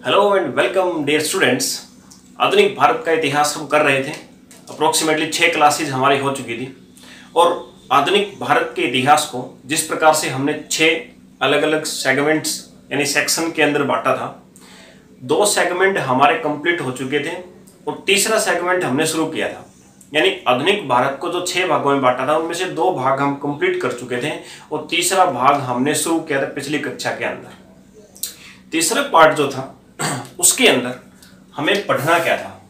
Hello and welcome dear students. आधुनिक भारत का इतिहास हम कर रहे थे। अप्रोक्सीमेटली 6 क्लासेज हमारी हो चुकी थी और आधुनिक भारत के इतिहास को जिस प्रकार से हमने 6 अलग अलग सेगमेंट्स यानी सेक्शन के अंदर बांटा था, 2 सेगमेंट हमारे कंप्लीट हो चुके थे और तीसरा सेगमेंट हमने शुरू किया था। यानी आधुनिक भारत को जो 6 भागों में बांटा था उनमें से 2 भाग हम कंप्लीट कर चुके थे और तीसरा भाग हमने शुरू किया था पिछली कक्षा के अंदर। तीसरा पार्ट जो था उसके अंदर हमें पढ़ना क्या था?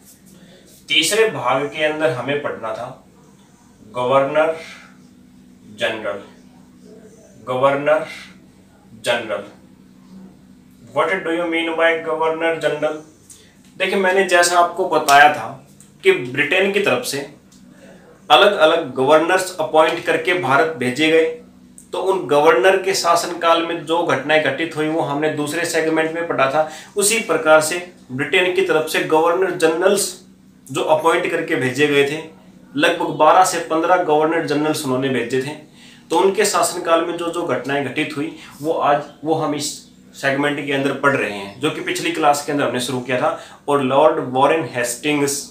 तीसरे भाग के अंदर हमें पढ़ना था governor general. Governor general, what do you mean by governor general? देखिए, मैंने जैसा आपको बताया था कि ब्रिटेन की तरफ से अलग अलग गवर्नर्स अपॉइंट करके भारत भेजे गए, तो उन गवर्नर के शासनकाल में जो घटनाएं घटित हुई वो हमने दूसरे सेगमेंट में पढ़ा था। उसी प्रकार से ब्रिटेन की तरफ से गवर्नर जनरल्स जो अपॉइंट करके भेजे गए थे, लगभग 12 से 15 गवर्नर जनरल्स उन्होंने भेजे थे। तो उनके शासनकाल में जो जो घटनाएं घटित हुई वो हम इस सेगमेंट के अंदर पढ़ रहे हैं, जो कि पिछली क्लास के अंदर हमने शुरू किया था। और लॉर्ड वॉरेन हेस्टिंग्स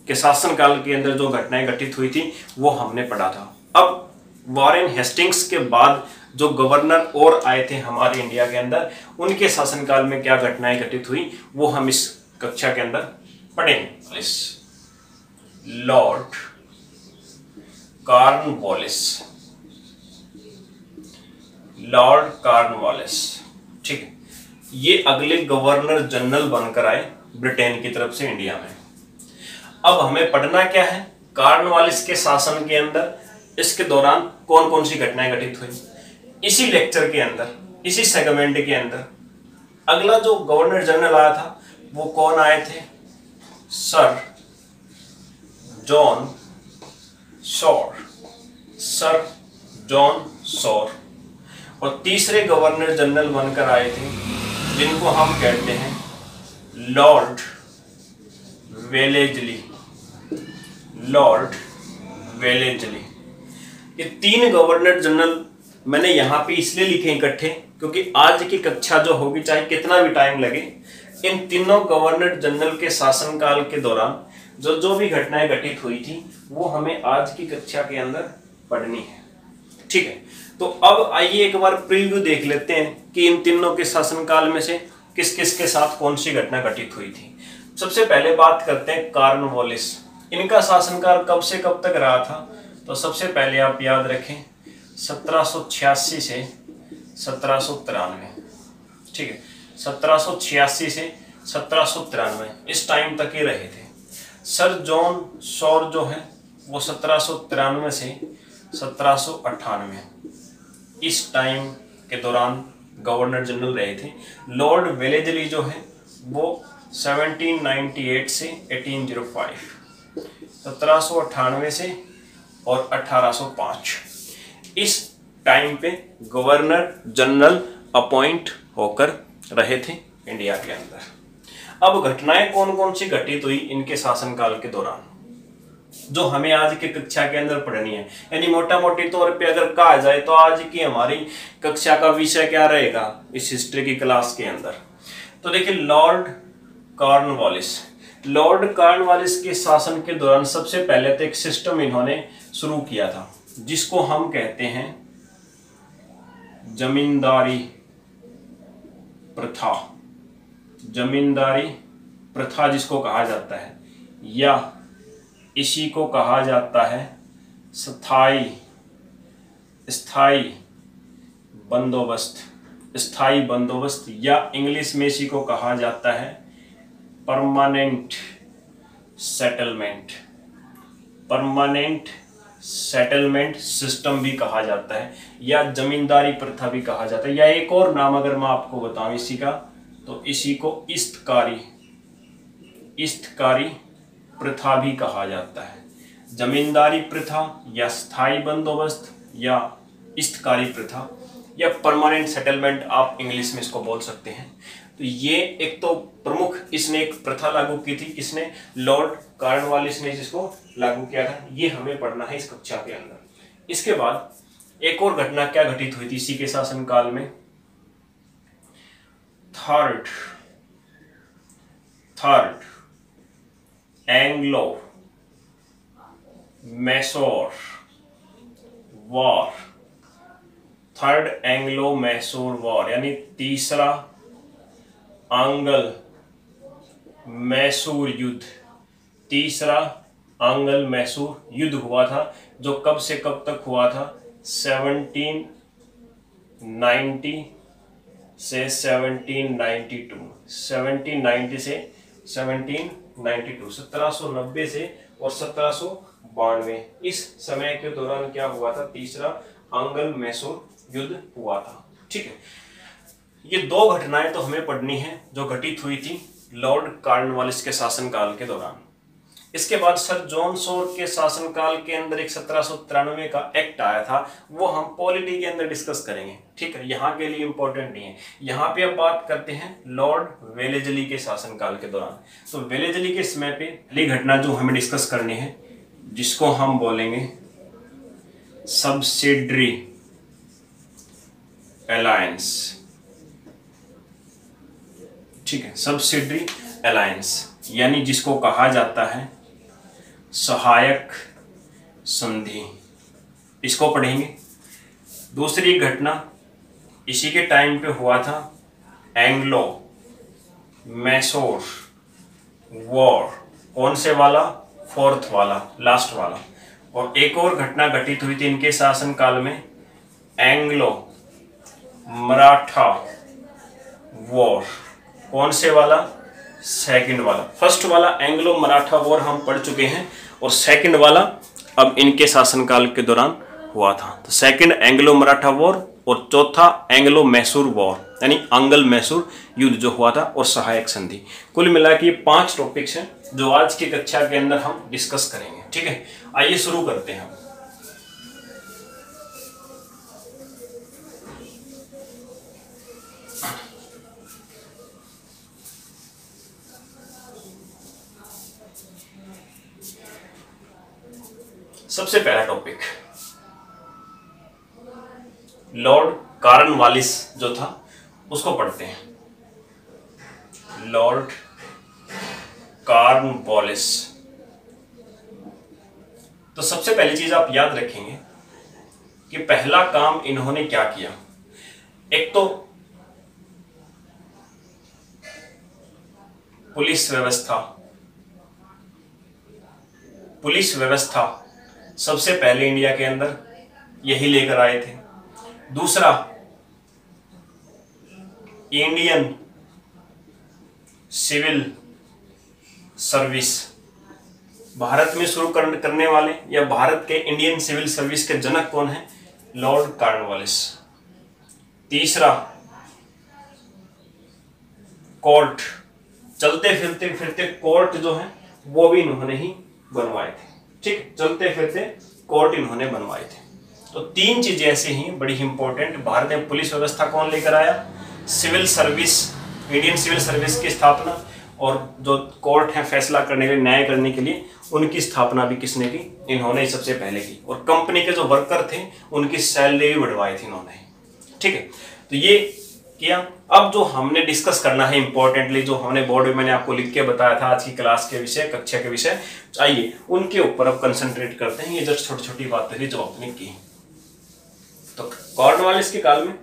के शासनकाल के अंदर जो घटनाएं घटित हुई थी वो हमने पढ़ा था। अब वॉरेन हेस्टिंग्स के बाद जो गवर्नर और आए थे हमारे इंडिया के अंदर, उनके शासनकाल में क्या घटनाएं घटित हुई वो हम इस कक्षा के अंदर पढ़ेंगे। लॉर्ड कॉर्नवालिस, लॉर्ड कॉर्नवालिस, ठीक है, ये अगले गवर्नर जनरल बनकर आए ब्रिटेन की तरफ से इंडिया में। अब हमें पढ़ना क्या है? कॉर्नवालिस के शासन के अंदर इसके दौरान कौन कौन सी घटनाएं घटित हुई। इसी लेक्चर के अंदर, इसी सेगमेंट के अंदर अगला जो गवर्नर जनरल आया था वो कौन आए थे? Sir John Shore, sir John Shore. और तीसरे गवर्नर जनरल बनकर आए थे जिनको हम कहते हैं लॉर्ड वेलेजली, लॉर्ड वेलेजली। ये 3 गवर्नर जनरल मैंने यहाँ पे इसलिए लिखे इकट्ठे क्योंकि आज की कक्षा जो होगी, चाहे कितना भी टाइम लगे, इन तीनों गवर्नर जनरल के शासनकाल के दौरान जो जो भी घटनाएं घटित हुई थी वो हमें आज की कक्षा के अंदर पढ़नी है। ठीक है, तो अब आइए एक बार प्रीव्यू देख लेते हैं कि इन तीनों के शासनकाल में से किस किस के साथ कौन सी घटना घटित हुई थी। सबसे पहले बात करते हैं कॉर्नवालिस। इनका शासनकाल कब से कब तक रहा था? तो सबसे पहले आप याद रखें 1786 से 1793, ठीक है, 1786 से 1793 इस टाइम तक ही रहे थे। सर जॉन सॉर जो है वो 1793 से 1798 इस टाइम के दौरान गवर्नर जनरल रहे थे। लॉर्ड वेलेजली जो है वो 1798 से 1805, 1798 से और 1805 इस टाइम पे गवर्नर जनरल अपॉइंट होकर रहे थे इंडिया के अंदर। अब घटनाएं कौन कौन सी घटित हुई इनके शासनकाल के दौरान जो हमें आज की कक्षा के अंदर पढ़नी है। यानी मोटा मोटी तौर पे अगर कहा जाए तो आज की हमारी कक्षा का विषय क्या रहेगा इस हिस्ट्री की क्लास के अंदर? तो देखिए, लॉर्ड कॉर्नवालिस। लॉर्ड कॉर्नवालिस के शासन के दौरान सबसे पहले तो एक सिस्टम इन्होंने शुरू किया था जिसको हम कहते हैं जमींदारी प्रथा। जमींदारी प्रथा जिसको कहा जाता है, या इसी को कहा जाता है स्थाई बंदोबस्त, स्थाई बंदोबस्त, या इंग्लिश में इसी को कहा जाता है permanent settlement. Permanent settlement system भी कहा जाता है या जमींदारी प्रथा भी कहा जाता है, या एक और नाम अगर मैं आपको बताऊं इसी का, तो इसी को इस्तकारी प्रथा भी कहा जाता है। जमींदारी प्रथा या स्थायी बंदोबस्त या इस्तकारी प्रथा या परमानेंट सेटलमेंट, आप इंग्लिश में इसको बोल सकते हैं। तो ये एक तो प्रमुख इसने एक प्रथा लागू की थी, इसने लॉर्ड कॉर्नवालिस ने जिसको लागू किया था। ये हमें पढ़ना है इस कक्षा के अंदर। इसके बाद एक और घटना क्या घटित हुई थी इसी के शासनकाल में? Third third Anglo Mysore war, third Anglo Mysore war यानी तीसरा आंग्ल मैसूर युद्ध, तीसरा आंग्ल मैसूर युद्ध हुआ था, जो कब से कब तक हुआ था, 1790 से 1792, 1790 से 1792, 1790 से और 1792, इस समय के दौरान क्या हुआ था, तीसरा आंग्ल मैसूर युद्ध हुआ था। ठीक है, ये दो घटनाएं तो हमें पढ़नी है जो घटित हुई थी लॉर्ड कॉर्नवालिस के शासनकाल के दौरान। इसके बाद सर जॉन शोर के शासनकाल के अंदर एक 1793 का एक्ट आया था, वो हम पॉलिटी के अंदर डिस्कस करेंगे। ठीक है, यहाँ के लिए इंपॉर्टेंट नहीं है। यहाँ पे अब बात करते हैं लॉर्ड वेलेजली के शासनकाल के दौरान। तो वेलेजली के समय पे पहली घटना जो हमें डिस्कस करनी है, जिसको हम बोलेंगे सब्सिडरी अलायंस। ठीक है, सब्सिडरी अलायंस यानी जिसको कहा जाता है सहायक संधि, इसको पढ़ेंगे। दूसरी घटना इसी के टाइम पे हुआ था एंग्लो मैसूर वॉर, कौन से वाला, फोर्थ वाला, लास्ट वाला। और एक और घटना घटित हुई थी इनके शासनकाल में, एंग्लो मराठा वॉर, कौन से वाला, सेकंड वाला। फर्स्ट वाला एंग्लो मराठा वॉर हम पढ़ चुके हैं और सेकंड वाला अब इनके शासनकाल के दौरान हुआ था। तो सेकंड एंग्लो मराठा वॉर और चौथा एंग्लो मैसूर वॉर यानी आंग्ल मैसूर युद्ध जो हुआ था और सहायक संधि। कुल मिला के 5 टॉपिक्स हैं जो आज की कक्षा के अंदर हम डिस्कस करेंगे। ठीक है, आइए शुरू करते हैं। सबसे पहला टॉपिक लॉर्ड कॉर्नवालिस जो था उसको पढ़ते हैं। लॉर्ड कॉर्नवालिस, तो सबसे पहली चीज आप याद रखेंगे कि पहला काम इन्होंने क्या किया। एक तो पुलिस व्यवस्था सबसे पहले इंडिया के अंदर यही लेकर आए थे। दूसरा, इंडियन सिविल सर्विस, भारत में शुरू करने वाले या भारत के इंडियन सिविल सर्विस के जनक कौन है, लॉर्ड कॉर्नवालिस। तीसरा, कोर्ट, चलते फिरते कोर्ट जो है वो भी इन्होंने ही बनवाए थे। ठीक, चलते फिरते कोर्ट इन्होंने बनवाए थे। तो 3 चीजें ऐसी ही बड़ी इंपॉर्टेंट। भारत में पुलिस व्यवस्था कौन लेकर आया, civil service, Indian civil service की स्थापना, और जो कोर्ट है फैसला करने के लिए, न्याय करने के लिए, उनकी स्थापना भी किसने की, इन्होंने ही सबसे पहले की। और कंपनी के जो वर्कर थे उनकी सैलरी भी बढ़वाई थी इन्होंने। ठीक है, तो ये किया। अब जो हमने डिस्कस करना है इंपॉर्टेंटली, जो हमने बोर्ड में मैंने आपको लिख के बताया था आज की क्लास के विषय, कक्षा के विषय, आइए उनके ऊपर अब कंसंट्रेट करते हैं। ये जस्ट छोटी छोटी बातें थी जो आपने की। तो कॉर्नवालिस के काल में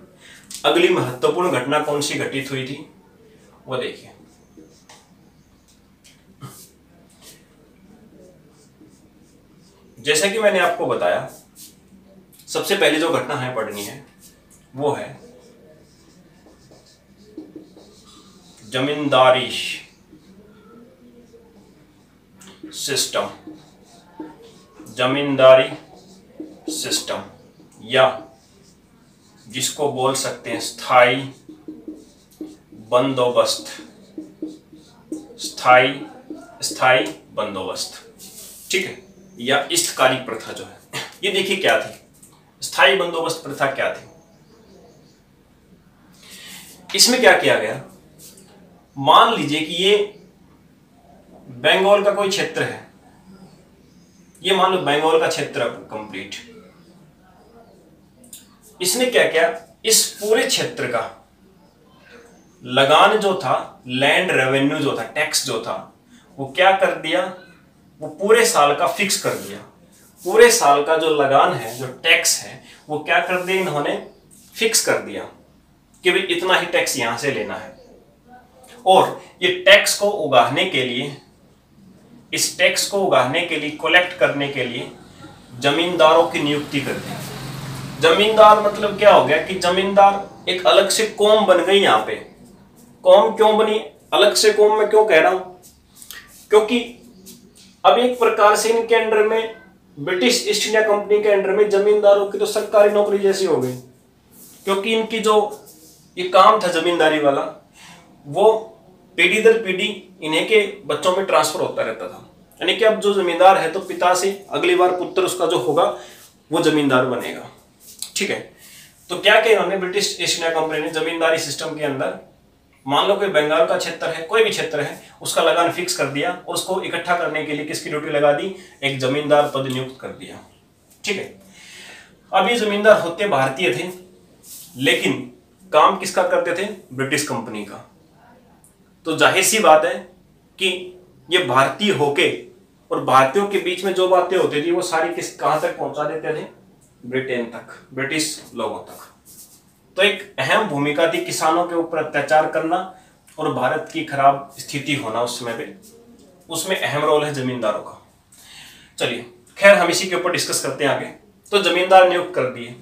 अगली महत्वपूर्ण घटना कौन सी घटित हुई थी वो देखिए। जैसा कि मैंने आपको बताया, सबसे पहले जो घटना है पढ़नी है वो है जमींदारी सिस्टम, जमींदारी सिस्टम, या जिसको बोल सकते हैं स्थाई बंदोबस्त, स्थाई बंदोबस्त। ठीक है, या इष्टकारी प्रथा जो है, ये देखिए क्या थी, स्थाई बंदोबस्त प्रथा क्या थी। इसमें क्या किया गया, मान लीजिए कि ये बंगाल का कोई क्षेत्र है, ये मान लो बंगाल का क्षेत्र कंप्लीट। इसने क्या किया, इस पूरे क्षेत्र का लगान जो था, लैंड रेवेन्यू जो था, टैक्स जो था, वो क्या कर दिया, वो पूरे साल का फिक्स कर दिया। पूरे साल का जो लगान है, जो टैक्स है, वो क्या कर दिया इन्होंने, फिक्स कर दिया कि भाई इतना ही टैक्स यहां से लेना है। और ये टैक्स को उगाहने के लिए, इस टैक्स को उगाहने के लिए, कलेक्ट करने के लिए जमींदारों की नियुक्ति कर दी। जमींदार मतलब क्या हो गया कि जमींदार एक अलग से कौम बन गई। यहाँ पे कौम क्यों बनी, अलग से कौम में क्यों कह रहा हूं, क्योंकि अब एक प्रकार से इनके अंडर में, ब्रिटिश ईस्ट इंडिया कंपनी के अंडर में जमींदारों की तो सरकारी नौकरी जैसी हो गई। क्योंकि इनकी जो ये काम था जमींदारी वाला, वो पीढ़ी दर पीढ़ी इन्हीं के बच्चों में ट्रांसफर होता रहता था। यानी कि अब जो जमींदार है तो पिता से अगली बार पुत्र उसका जो होगा वो जमींदार बनेगा। ठीक है, तो क्या किया इन्होंने, ब्रिटिश ईस्ट इंडिया कंपनी ने जमींदारी सिस्टम के अंदर, मान लो कोई बंगाल का क्षेत्र है, कोई भी क्षेत्र है, उसका लगान फिक्स कर दिया और उसको इकट्ठा करने के लिए किसकी ड्यूटी लगा दी, एक जमींदार पद नियुक्त कर दिया। ठीक है, अब ये जमींदार होते भारतीय थे, लेकिन काम किसका करते थे, ब्रिटिश कंपनी का। तो जाहिर सी बात है कि ये भारतीय होके और भारतीयों के बीच में जो बातें होती थी वो सारी कहां तक पहुंचा देते थे, ब्रिटेन तक, ब्रिटिश लोगों तक। तो एक अहम भूमिका थी किसानों के ऊपर अत्याचार करना और भारत की खराब स्थिति होना उस समय पे, उसमें अहम रोल है जमींदारों का। चलिए खैर हम इसी के ऊपर डिस्कस करते हैं आगे। तो जमींदार नियुक्त कर दिए।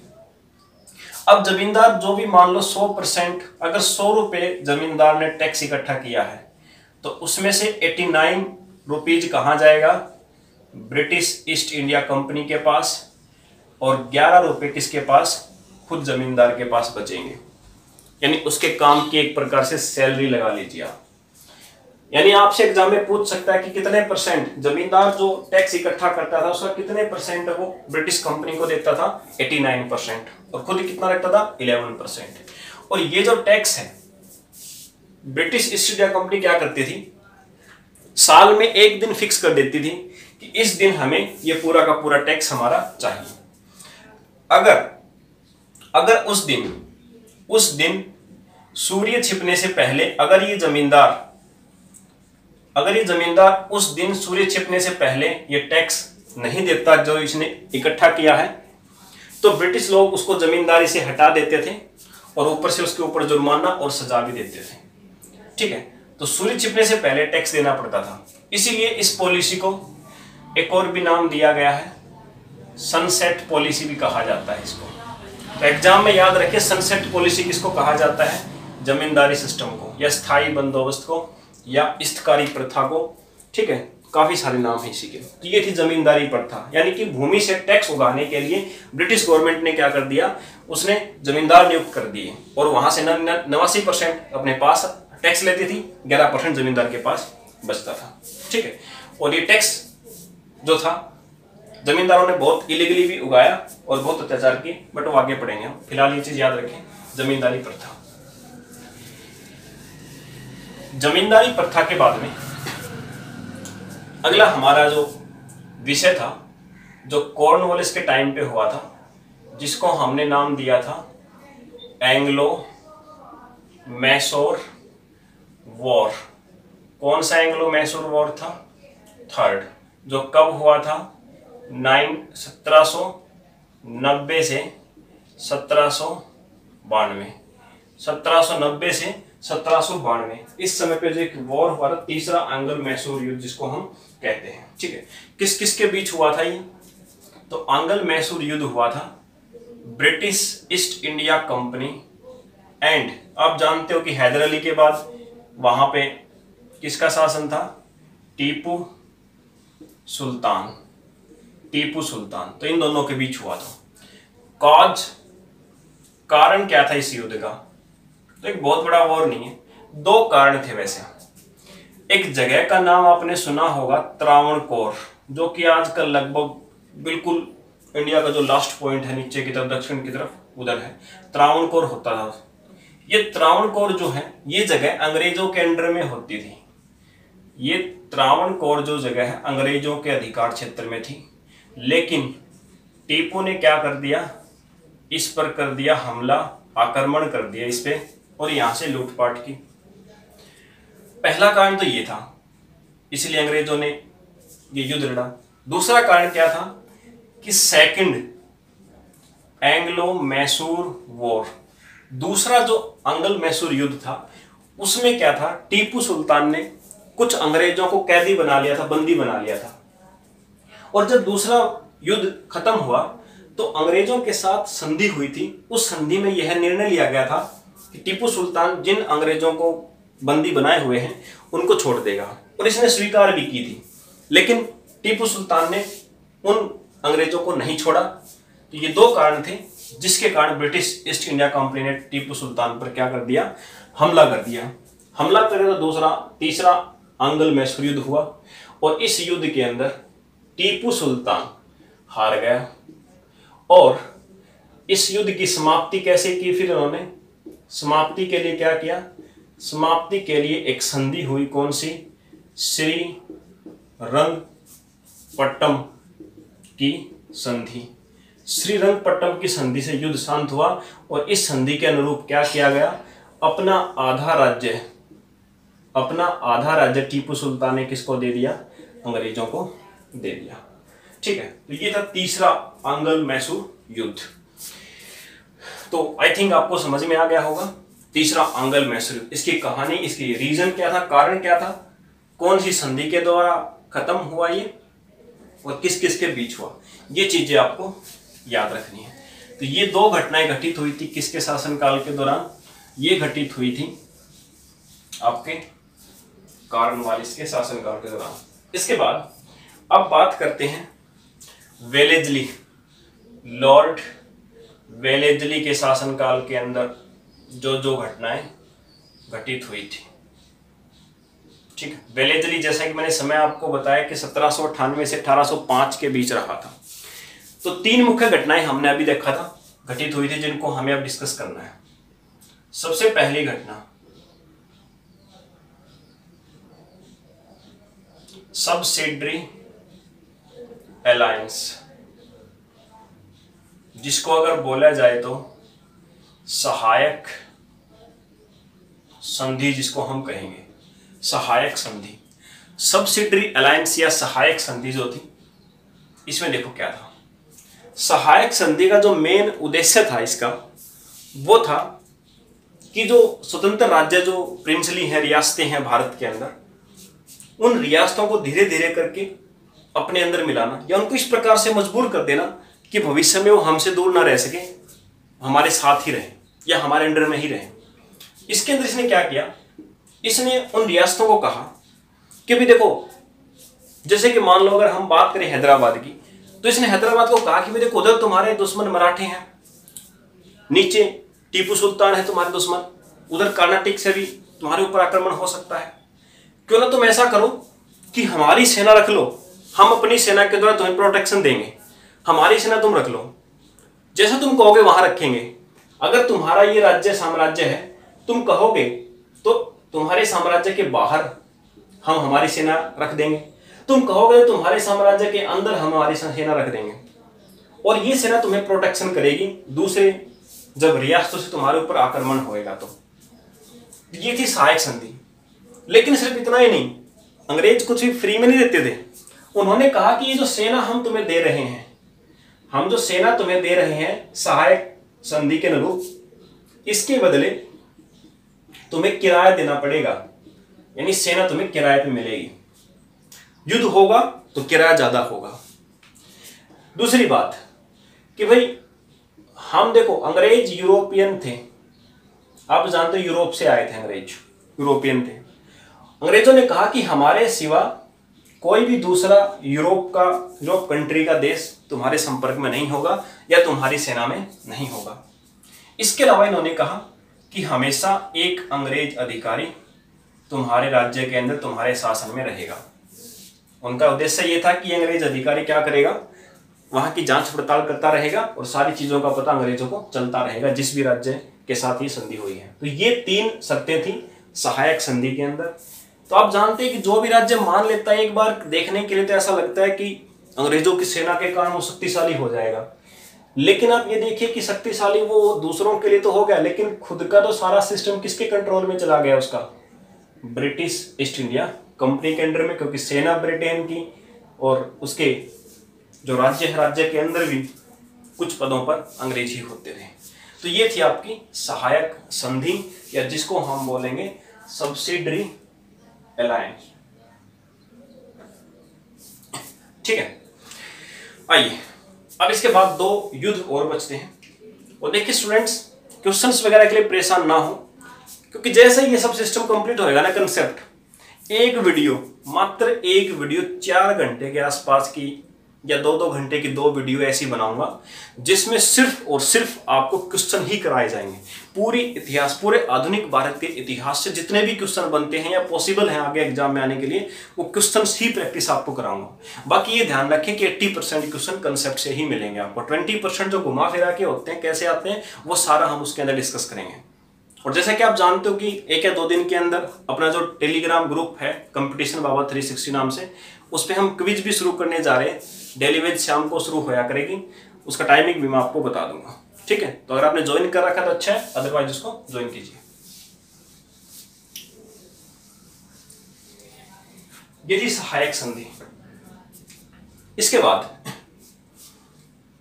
अब जमींदार जो भी, मान लो 100%, अगर 100 रुपए जमींदार ने टैक्स इकट्ठा किया है तो उसमें से 89 रुपीज कहां जाएगा, ब्रिटिश ईस्ट इंडिया कंपनी के पास, और 11 रुपए किसके पास, खुद जमींदार के पास बचेंगे। यानी उसके काम की एक प्रकार से सैलरी लगा लीजिए आप। यानी आपसे एग्जाम में पूछ सकता है कि कितने परसेंट जमींदार जो टैक्स इकट्ठा करता था उसका कितने परसेंट वो ब्रिटिश कंपनी को देता था, 89%, और खुद कितना रखता था, 11%। और ये जो टैक्स है, ब्रिटिश ईस्ट इंडिया कंपनी क्या करती थी, साल में एक दिन फिक्स कर देती थी कि इस दिन हमें ये पूरा का पूरा टैक्स हमारा चाहिए। अगर उस दिन सूर्य छिपने से पहले अगर ये जमींदार उस दिन सूर्य छिपने से पहले ये टैक्स नहीं देता जो इसने इकट्ठा किया है, तो ब्रिटिश लोग उसको जमींदारी से हटा देते थे और ऊपर से उसके ऊपर जुर्माना और सजा भी देते थे। ठीक है, तो सूर्य छिपने से पहले टैक्स देना पड़ता था। इसीलिए इस पॉलिसी को एक और भी नाम दिया गया है, सनसेट पॉलिसी भी कहा जाता है इसको। तो एग्जाम में याद रखें, सनसेट पॉलिसी किसको कहा जाता है, जमींदारी सिस्टम को, या स्थायी बंदोबस्त को, या इस्तकारी प्रथा को। ठीक है, काफी सारे नाम है इसी के। तो ये थी जमींदारी प्रथा, यानी कि भूमि से टैक्स उगाने के लिए ब्रिटिश गवर्नमेंट ने क्या कर दिया, उसने जमींदार नियुक्त कर दिए और वहां से 89% अपने पास टैक्स लेती थी, 11% जमींदार के पास बचता था। ठीक है, और ये टैक्स जो था जमींदारों ने बहुत इलीगली भी उगाया और बहुत अत्याचार किए, बट वो आगे पढ़ेंगे हम। फिलहाल ये चीज याद रखें, जमींदारी प्रथा। जमींदारी प्रथा के बाद में अगला हमारा जो विषय था, जो कॉर्नवालिस के टाइम पे हुआ था, जिसको हमने नाम दिया था एंग्लो मैसूर वॉर। कौन सा एंग्लो मैसूर वॉर था, थर्ड, जो कब हुआ था, 1790 से 1792, 1790 से 1792। इस समय पे जो एक वॉर हुआ था, तीसरा एंग्लो मैसूर युद्ध जिसको हम कहते हैं। ठीक है, किस किस के बीच हुआ था ये, तो एंग्लो मैसूर युद्ध हुआ था British east India company and, आप जानते हो कि हैदर अली के बाद वहां पे किसका शासन था, टीपू सुल्तान। तो इन दोनों के बीच हुआ था। कारण क्या था इस युद्ध का, तो एक बहुत बड़ा वॉर नहीं है, दो कारण थे वैसे। एक जगह का नाम आपने सुना होगा, त्रावणकोर, जो कि आजकल लगभग बिल्कुल इंडिया का जो लास्ट पॉइंट है नीचे की तरफ, दक्षिण की तरफ, उधर है त्रावणकोर होता था। ये त्रावणकोर जो है, ये जगह अंग्रेजों के अंडर में होती थी। ये त्रावणकोर जो जगह है अंग्रेजों के अधिकार क्षेत्र में थी, लेकिन टीपू ने क्या कर दिया, इस पर कर दिया हमला, आक्रमण कर दिया इस पे, और यहां से लूटपाट की। पहला कारण तो ये था, इसलिए अंग्रेजों ने ये युद्ध लड़ा। दूसरा कारण क्या था कि सेकंड एंग्लो मैसूर वॉर, दूसरा जो अंग्ल मैसूर युद्ध था, उसमें क्या था, टीपू सुल्तान ने कुछ अंग्रेजों को कैदी बना लिया था, बंदी बना लिया था। और जब दूसरा युद्ध खत्म हुआ तो अंग्रेजों के साथ संधि हुई थी। उस संधि में यह निर्णय लिया गया था कि टीपू सुल्तान जिन अंग्रेजों को बंदी बनाए हुए हैं उनको छोड़ देगा, और इसने स्वीकार भी की थी। लेकिन टीपू सुल्तान ने उन अंग्रेजों को नहीं छोड़ा। तो ये दो कारण थे जिसके कारण ब्रिटिश ईस्ट इंडिया कंपनी ने टीपू सुल्तान पर क्या कर दिया, हमला कर दिया। हमला करे तो तीसरा अंग्ल मैसूर युद्ध हुआ, और इस युद्ध के अंदर टीपू सुल्तान हार गया। और इस युद्ध की समाप्ति कैसे की, फिर उन्होंने समाप्ति के लिए क्या किया, समाप्ति के लिए एक संधि हुई। कौन सी? श्रीरंगपट्टम की संधि। श्रीरंगपट्टम की संधि से युद्ध शांत हुआ, और इस संधि के अनुरूप क्या किया गया, अपना आधा राज्य टीपू सुल्तान ने किसको दे दिया, अंग्रेजों को दे दिया। ठीक है, तो ये था तीसरा अंग्ल मैसूर युद्ध। तो आई थिंक आपको समझ में आ गया होगा तीसरा अंग्ल मैसूर युद्ध, इसकी कहानी, इसकी रीजन क्या था, कारण क्या था, कौन सी संधि के द्वारा खत्म हुआ ये, और किस किस के बीच हुआ, ये चीजें आपको याद रखनी है। तो ये दो घटनाएं घटित हुई थी किसके शासनकाल के दौरान, ये घटित हुई थी आपके कॉर्नवालिस के शासनकाल के दौरान। इसके बाद अब बात करते हैं वेलेजली, लॉर्ड वेलेजली के शासनकाल के अंदर जो जो घटनाएं घटित हुई थी। ठीक है, वेलेजली जैसा कि मैंने समय आपको बताया कि 1798 से 1805 के बीच रहा था। तो तीन मुख्य घटनाएं हमने अभी देखा था घटित हुई थी, जिनको हमें अब डिस्कस करना है। सबसे पहली घटना सबसिडरी अलायंस, जिसको अगर बोला जाए तो सहायक संधि, जिसको हम कहेंगे सहायक संधि। सबसिडरी अलायंस या सहायक संधि जो थी, इसमें देखो क्या था, सहायक संधि का जो मेन उद्देश्य था इसका, वो था कि जो स्वतंत्र राज्य, जो प्रिंसली हैं, रियासतें हैं भारत के अंदर, उन रियासतों को धीरे धीरे करके अपने अंदर मिलाना, या उनको इस प्रकार से मजबूर कर देना कि भविष्य में वो हमसे दूर ना रह सके, हमारे साथ ही रहे या हमारे अंडर में ही रहे। इसके अंदर इसने क्या किया, इसने उन रियासतों को कहा कि भी देखो, जैसे कि मान लो अगर हम बात करें हैदराबाद की, तो इसने हैदराबाद को कहा कि भी देखो, उधर तुम्हारे दुश्मन मराठे हैं, नीचे टीपू सुल्तान है तुम्हारे दुश्मन, उधर कर्नाटक से भी तुम्हारे ऊपर आक्रमण हो सकता है। क्यों ना तुम ऐसा करो कि हमारी सेना रख लो, हम अपनी सेना के द्वारा तुम्हें प्रोटेक्शन देंगे, हमारी सेना तुम रख लो, जैसा तुम कहोगे वहां रखेंगे। अगर तुम्हारा ये राज्य साम्राज्य है, तुम कहोगे तो तुम्हारे साम्राज्य के बाहर हम हमारी सेना रख देंगे, तुम कहोगे तुम्हारे साम्राज्य के अंदर हम हमारी सेना रख देंगे, और ये सेना तुम्हें प्रोटेक्शन करेगी दूसरे जब रियासतों से तुम्हारे ऊपर आक्रमण होएगा। तो ये थी सहायक संधि। लेकिन सिर्फ इतना ही नहीं, अंग्रेज कुछ भी फ्री में नहीं देते थे। उन्होंने कहा कि ये जो सेना हम तुम्हें दे रहे हैं, हम जो सेना तुम्हें दे रहे हैं सहायक संधि के अनुरूप, इसके बदले तुम्हें किराया देना पड़ेगा, यानी सेना तुम्हें किराए पे मिलेगी। युद्ध होगा तो किराया ज्यादा होगा। दूसरी बात कि भाई हम देखो, अंग्रेज यूरोपियन थे, आप जानते हो यूरोप से आए थे अंग्रेज, यूरोपियन थे। अंग्रेजों ने कहा कि हमारे सिवा कोई भी दूसरा यूरोप कंट्री का देश तुम्हारे संपर्क में नहीं होगा या तुम्हारी सेना में नहीं होगा। इसके अलावा इन्होंने कहा कि हमेशा एक अंग्रेज अधिकारी तुम्हारे राज्य के अंदर तुम्हारे शासन में रहेगा। उनका उद्देश्य ये था कि अंग्रेज अधिकारी क्या करेगा, वहां की जांच पड़ताल करता रहेगा और सारी चीजों का पता अंग्रेजों को चलता रहेगा जिस भी राज्य के साथ ये संधि हुई है। तो ये तीन शर्तें थी सहायक संधि के अंदर। तो आप जानते हैं कि जो भी राज्य मान लेता है, एक बार देखने के लिए तो ऐसा लगता है कि अंग्रेजों की सेना के कारण वो शक्तिशाली हो जाएगा, लेकिन आप ये देखिए कि शक्तिशाली वो दूसरों के लिए तो हो गया, लेकिन खुद का तो सारा सिस्टम किसके कंट्रोल में चला गया उसका, ब्रिटिश ईस्ट इंडिया कंपनी के अंडर में, क्योंकि सेना ब्रिटेन की और उसके जो राज्य है, राज्य के अंदर भी कुछ पदों पर अंग्रेजी होते थे। तो ये थी आपकी सहायक संधि, या जिसको हम बोलेंगे सब्सिडरी अलायंस। ठीक है, आइए अब इसके बाद दो युद्ध और बचते हैं। और देखिए स्टूडेंट्स, क्वेश्चंस वगैरह के लिए परेशान ना हो, क्योंकि जैसे ही ये सब सिस्टम कंप्लीट होएगा ना, कंसेप्ट एक वीडियो, मात्र एक वीडियो 4 घंटे के आसपास की या 2-2 घंटे की 2 वीडियो ऐसी बनाऊंगा जिसमें सिर्फ और सिर्फ आपको क्वेश्चन ही कराए जाएंगे। पूरी इतिहास, पूरे आधुनिक भारत के इतिहास से जितने भी क्वेश्चन बनते हैं या पॉसिबल हैं आगे एग्जाम में आने के लिए, वो क्वेश्चन ही प्रैक्टिस आपको कराऊंगा। बाकी ये ध्यान रखें कि 80% क्वेश्चन कंसेप्ट से ही मिलेंगे आपको। 20% जो घुमा फिरा के होते हैं, कैसे आते हैं, वो सारा हम उसके अंदर डिस्कस करेंगे। और जैसा कि आप जानते हो कि 1 या 2 दिन के अंदर अपना जो टेलीग्राम ग्रुप है कंपटीशन बाबा 360 नाम से, उस पर हम क्विज भी शुरू करने जा रहे हैं। डेली वेज शाम को शुरू होया करेगी, उसका टाइमिंग भी मैं आपको बता दूंगा। ठीक है, तो अगर आपने ज्वाइन कर रखा तो अच्छा है, अदरवाइज उसको ज्वाइन कीजिए। ये थी सहायक संधि। इसके बाद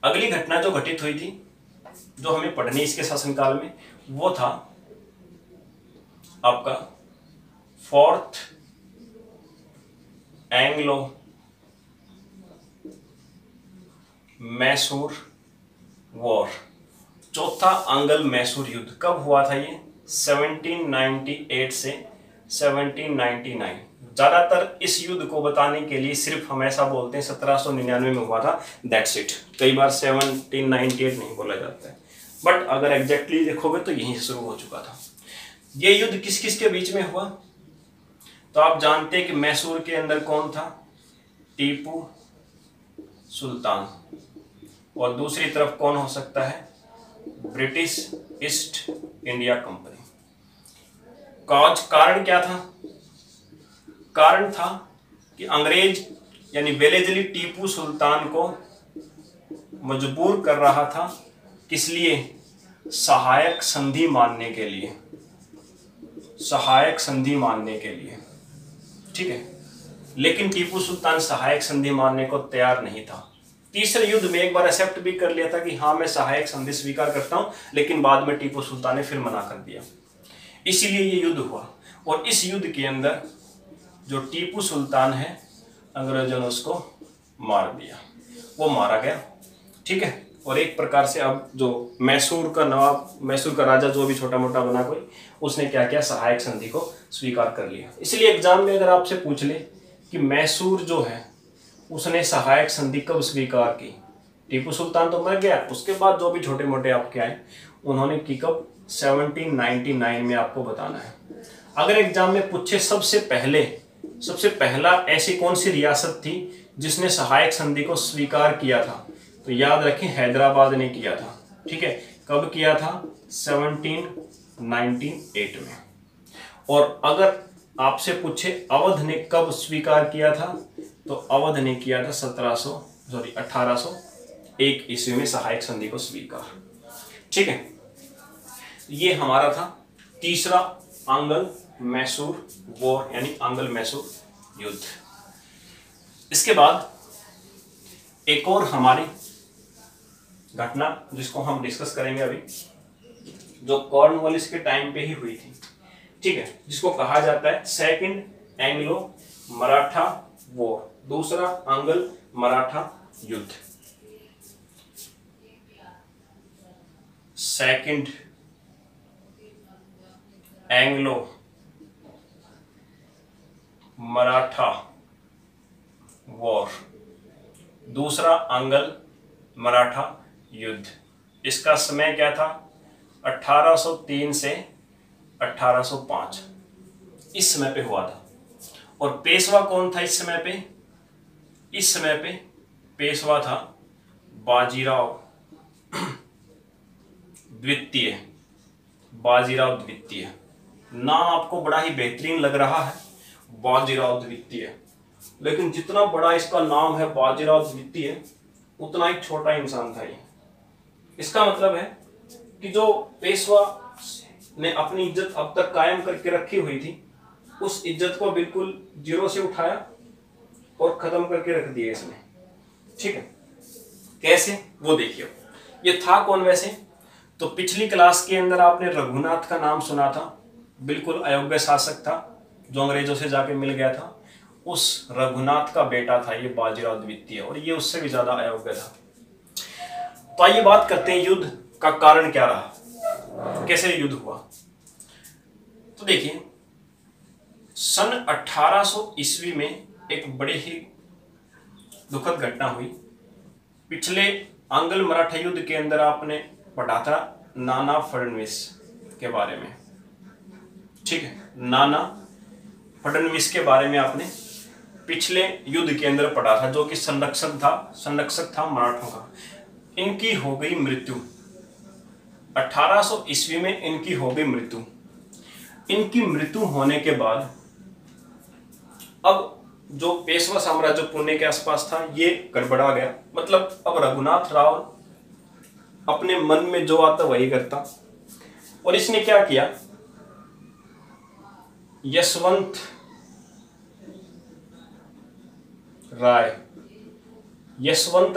अगली घटना जो घटित हुई थी, जो हमें पढ़नी इसके शासनकाल में, वो था आपका 4th एंग्लो मैसूर वॉर, चौथा आंग्ल मैसूर युद्ध। कब हुआ था ये? 1798 से 1799। ज्यादातर इस युद्ध को बताने के लिए सिर्फ हम ऐसा बोलते हैं 1799 में हुआ था, दैट्स इट। कई बार 1798 नहीं बोला जाता है, बट अगर एग्जैक्टली देखोगे तो यहीं से शुरू हो चुका था। ये युद्ध किस किस के बीच में हुआ? तो आप जानते हैं कि मैसूर के अंदर कौन था? टीपू सुल्तान। और दूसरी तरफ कौन हो सकता है? British east India company. कारण क्या था? कारण था कि अंग्रेज यानी वेलेजली टीपू सुल्तान को मजबूर कर रहा था, किस लिए? सहायक संधि मानने के लिए, सहायक संधि मानने के लिए। ठीक है, लेकिन टीपू सुल्तान सहायक संधि मानने को तैयार नहीं था। तीसरे युद्ध में एक बार एक्सेप्ट भी कर लिया था कि हाँ मैं सहायक संधि स्वीकार करता हूं, लेकिन बाद में टीपू सुल्तान ने फिर मना कर दिया। इसीलिए ये युद्ध हुआ। और इस युद्ध के अंदर जो टीपू सुल्तान है, अंग्रेजों ने उसको मार दिया, वो मारा गया। ठीक है, और एक प्रकार से अब जो मैसूर का नवाब, मैसूर का राजा जो भी छोटा मोटा बना कोई, उसने क्या किया? सहायक संधि को स्वीकार कर लिया। इसलिए एग्जाम में अगर आपसे पूछ ले कि मैसूर जो है उसने सहायक संधि कब स्वीकार की, टीपू सुल्तान तो मर गया, उसके बाद जो भी छोटे मोटे आपके आए उन्होंने की कब? 1799 में आपको बताना है। अगर एग्जाम में पूछे सबसे पहला ऐसी कौन सी रियासत थी जिसने सहायक संधि को स्वीकार किया था, तो याद रखें हैदराबाद ने किया था। ठीक है, कब किया था? 1798 में। और अगर आपसे पूछे अवध ने कब स्वीकार किया था, तो अवध ने किया था 1801 ईस्वी में सहायक संधि को स्वीकार। ठीक है, ये हमारा था तीसरा आंग्ल मैसूर वॉर यानी आंग्ल मैसूर युद्ध। इसके बाद एक और हमारी घटना जिसको हम डिस्कस करेंगे अभी, जो कॉर्नवालिस के टाइम पे ही हुई थी। ठीक है, जिसको कहा जाता है 2nd एंग्लो मराठा वॉर, दूसरा आंग्ल मराठा युद्ध। 2nd एंग्लो मराठा वॉर, दूसरा आंग्ल मराठा युद्ध। इसका समय क्या था? 1803 से 1805, इस समय पे हुआ था। और पेशवा कौन था इस समय पे? इस समय पे पेशवा था बाजीराव द्वितीय। बाजीराव द्वितीय नाम आपको बड़ा ही बेहतरीन लग रहा है, बाजीराव द्वितीय, लेकिन जितना बड़ा इसका नाम है बाजीराव द्वितीय, उतना ही छोटा इंसान था ये। इसका मतलब है कि जो पेशवा ने अपनी इज्जत अब तक कायम करके रखी हुई थी, उस इज्जत को बिल्कुल जीरो से उठाया और खत्म करके रख दिया इसने। ठीक है, कैसे वो देखिए। ये था कौन वैसे? तो पिछली क्लास के अंदर आपने रघुनाथ का नाम सुना था, बिल्कुल अयोग्य शासक था जो अंग्रेजों से जाके मिल गया था। उस रघुनाथ का बेटा था ये बाजीराव द्वितीय, और ये उससे भी ज्यादा अयोग्य था। तो आइए बात करते हैं युद्ध का कारण क्या रहा, कैसे युद्ध हुआ। तो देखिए, सन 1800 ईस्वी में एक बड़ी ही दुखद घटना हुई। पिछले आंग्ल मराठा युद्ध के अंदर आपने पढ़ा था नाना फडणवीस के बारे में। ठीक है, नाना फडणवीस के बारे में आपने पिछले युद्ध के अंदर पढ़ा था, जो कि संरक्षक था मराठों का। इनकी हो गई मृत्यु 1800 ईस्वी में, इनकी हो गई मृत्यु। इनकी मृत्यु होने के बाद अब जो पेशवा साम्राज्य पुणे के आसपास था ये गड़बड़ा गया। मतलब अब रघुनाथ राव अपने मन में जो आता वही करता, और इसने क्या किया, यशवंत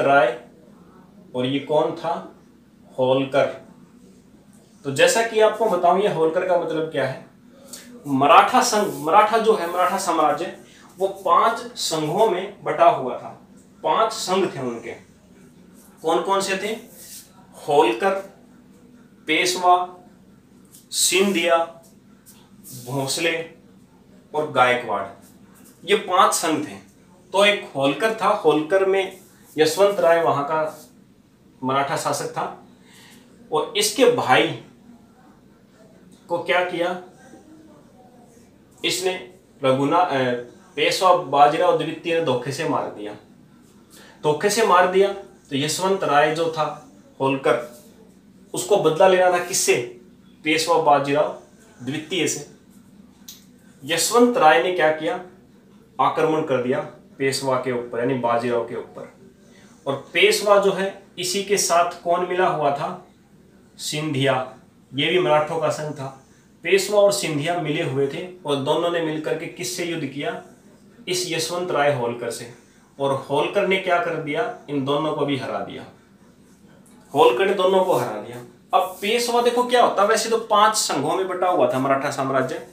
राय, और ये कौन था, होलकर। तो जैसा कि आपको बताऊं, ये होलकर का मतलब क्या है, मराठा संघ, मराठा जो है, मराठा साम्राज्य वो 5 संघों में बटा हुआ था। 5 संघ थे उनके। कौन कौन से थे? होलकर, पेशवा, सिंधिया, भोसले और गायकवाड़, ये 5 संघ थे। तो एक होलकर था, होलकर में यशवंत राय वहां का मराठा शासक था, और इसके भाई को क्या किया, इसने पेशवा बाजीराव द्वितीय ने धोखे से मार दिया। तो यशवंत राय जो था होलकर, उसको बदला लेना था किससे, पेशवा बाजीराव द्वितीय से। यशवंत राय ने क्या किया, आक्रमण कर दिया पेशवा के ऊपर, यानी बाजीराव के ऊपर। और पेशवा जो है, इसी के साथ कौन मिला हुआ था, सिंधिया, ये भी मराठों का संघ था। पेशवा और सिंधिया मिले हुए थे, और दोनों ने मिलकर के किससे युद्ध किया, इस यशवंत राय होलकर से। और होलकर ने क्या कर दिया, इन दोनों को भी हरा दिया। होलकर ने दोनों को हरा दिया। अब पेशवा देखो क्या होता, वैसे तो 5 संघों में बटा हुआ था मराठा साम्राज्य,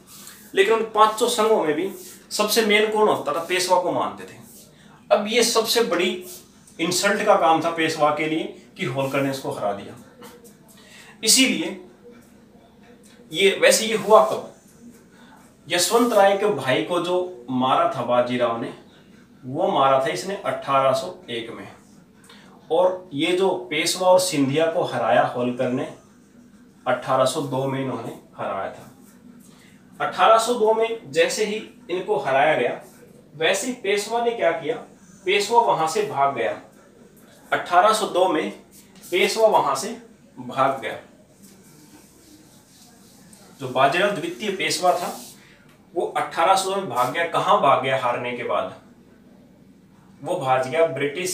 लेकिन उन 5 संघों में भी सबसे मेन कौन होता था, पेशवा को मानते थे। अब ये सबसे बड़ी इंसल्ट का काम था पेशवा के लिए कि होलकर ने इसको हरा दिया। इसीलिए ये हुआ कब, यशवंत राय के भाई को जो मारा था बाजीराव ने, वो मारा था इसने 1801 में। और ये जो पेशवा और सिंधिया को हराया होलकर ने 1802 में इन्होंने हराया था। 1802 में जैसे ही इनको हराया गया, वैसे ही पेशवा ने क्या किया, पेशवा वहां से भाग गया। 1802 में पेशवा वहां से भाग गया। जो बाजीराव द्वितीय पेशवा था वो 1802 में भाग गया। कहां भाग गया हारने के बाद, वो भाग गया ब्रिटिश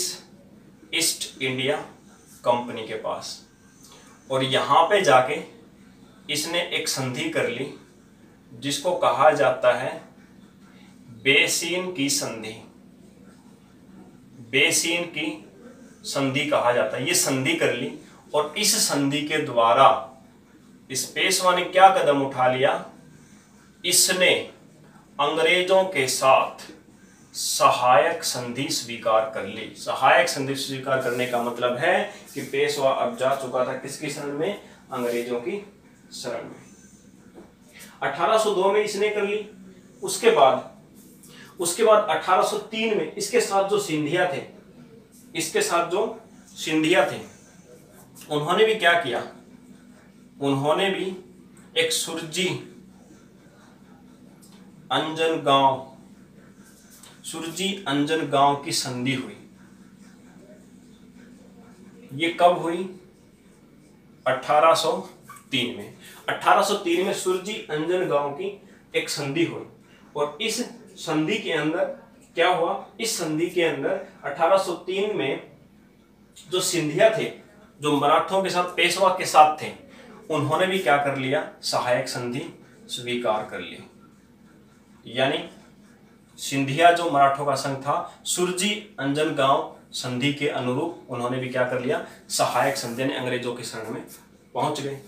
ईस्ट इंडिया कंपनी के पास। और यहां पे जाके इसने एक संधि कर ली जिसको कहा जाता है बेसीन की संधि। बेसीन की संधि कहा जाता है। ये संधि कर ली, और इस संधि के द्वारा इस पेशवा ने क्या कदम उठा लिया, इसने अंग्रेजों के साथ सहायक संधि स्वीकार कर ली। सहायक संधि स्वीकार करने का मतलब है कि पेशवा अब जा चुका था किसकी शरण में, अंग्रेजों की शरण में। 1802 में इसने कर ली। उसके बाद 1803 में इसके साथ जो सिंधिया थे, उन्होंने भी क्या किया, उन्होंने भी एक सुरजी अंजन गांव की संधि हुई। ये कब हुई, 1803 में। 1803 में सुरजी अंजन गांव की एक संधि हुई। और इस संधि के अंदर क्या हुआ, इस संधि के अंदर 1803 में जो सिंधिया थे, जो मराठों के साथ पेशवा के साथ थे, उन्होंने भी क्या कर लिया, सहायक संधि स्वीकार कर ली। यानी सिंधिया जो मराठों का संघ था, सुरजी अंजनगांव संधि के अनुरूप उन्होंने भी क्या कर लिया, सहायक संधि यानी अंग्रेजों के शरण में पहुंच गए।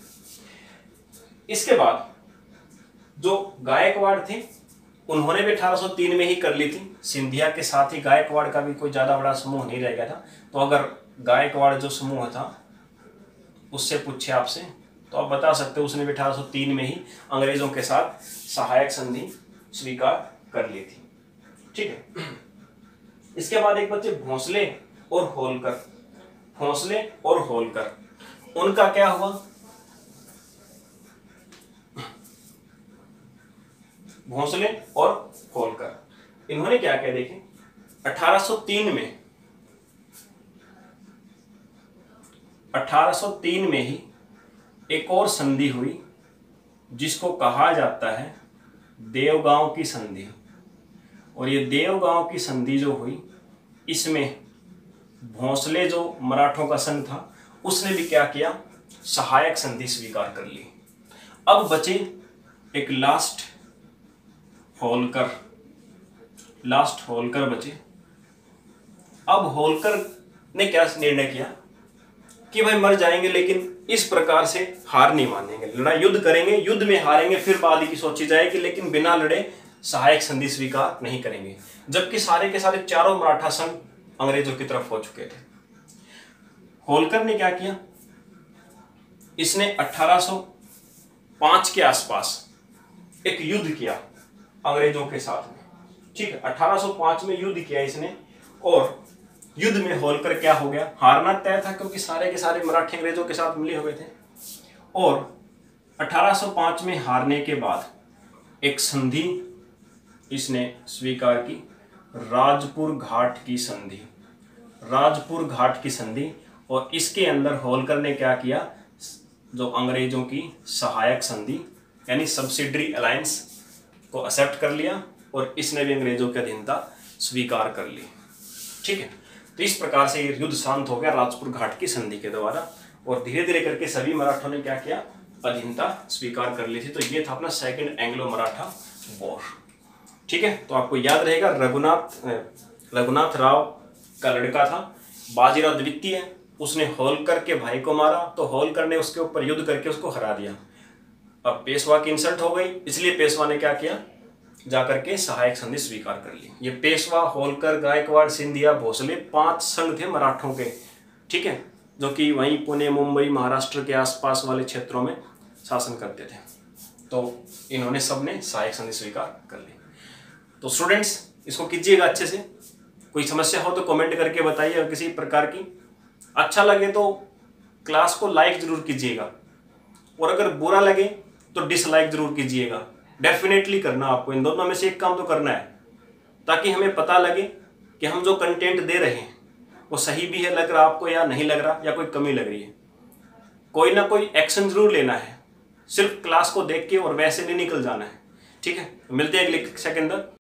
इसके बाद जो गायकवाड़ थे उन्होंने भी 1803 में ही कर ली थी। सिंधिया के साथ ही गायकवाड़ का भी कोई ज्यादा बड़ा समूह नहीं रह गया था। तो अगर गायकवाड़ जो समूह था उससे पूछे आपसे तो आप बता सकते हो उसने भी 1803 में ही अंग्रेजों के साथ सहायक संधि स्वीकार कर ली थी। ठीक है। इसके बाद एक बच्चे भोंसले और होलकर। भोंसले और होलकर, उनका क्या हुआ? भोंसले और होलकर इन्होंने क्या किया देखें, 1803 में ही एक और संधि हुई जिसको कहा जाता है देवगांव की संधि। और ये देवगांव की संधि जो हुई इसमें भोंसले जो मराठों का संघ था उसने भी क्या किया, सहायक संधि स्वीकार कर ली। अब बचे एक लास्ट होलकर बचे। अब होलकर ने क्या निर्णय किया कि भाई मर जाएंगे लेकिन इस प्रकार से हार नहीं मानेंगे, लड़ाई युद्ध करेंगे, युद्ध में हारेंगे फिर बाद की सोची जाएगी, लेकिन बिना लड़े सहायक संधि स्वीकार नहीं करेंगे। जबकि सारे के सारे चारों मराठा संघ अंग्रेजों की तरफ हो चुके थे। होलकर ने क्या किया, इसने 1805 के आसपास एक युद्ध किया अंग्रेजों के साथ में। ठीक है, 1805 में युद्ध किया इसने और युद्ध में होलकर क्या हो गया, हारना तय था क्योंकि सारे के सारे मराठी अंग्रेजों के साथ मिले हुए थे। और 1805 में हारने के बाद एक संधि इसने स्वीकार की, राजपुर घाट की संधि। राजपुर घाट की संधि, और इसके अंदर होलकर ने क्या किया, जो अंग्रेजों की सहायक संधि यानी सब्सिडरी अलायंस को एक्सेप्ट कर लिया और इसने भी अंग्रेजों की अधीनता स्वीकार कर ली। ठीक है, तो इस प्रकार से ये युद्ध शांत हो गया राजपुर घाट की संधि के द्वारा और धीरे धीरे करके सभी मराठों ने क्या किया, अधीनता स्वीकार कर ली थी। तो ये था अपना सेकंड एंग्लो मराठा वॉर। ठीक है, तो आपको याद रहेगा रघुनाथ राव का लड़का था बाजीराव द्वितीय, उसने होलकर के भाई को मारा तो होलकर ने उसके ऊपर युद्ध करके उसको हरा दिया। अब पेशवा की इंसल्ट हो गई, इसलिए पेशवा ने क्या किया, जाकर के सहायक संधि स्वीकार कर ली। ये पेशवा, होलकर, गायकवाड़, सिंधिया, भोसले 5 संघ थे मराठों के। ठीक है, जो कि वहीं पुणे, मुंबई, महाराष्ट्र के आसपास वाले क्षेत्रों में शासन करते थे। तो इन्होंने सबने सहायक संधि स्वीकार कर ली। तो स्टूडेंट्स इसको कीजिएगा अच्छे से, कोई समस्या हो तो कमेंट करके बताइए। किसी प्रकार की अच्छा लगे तो क्लास को लाइक जरूर कीजिएगा और अगर बुरा लगे तो डिसलाइक जरूर कीजिएगा। डेफिनेटली करना, आपको इन दोनों में से एक काम तो करना है ताकि हमें पता लगे कि हम जो कंटेंट दे रहे हैं वो सही भी है, लग रहा आपको या नहीं लग रहा, या कोई कमी लग रही है। कोई ना कोई एक्शन जरूर लेना है, सिर्फ क्लास को देख के और वैसे नहीं निकल जाना है। ठीक है, मिलते हैं अगले कक्षा के अंदर।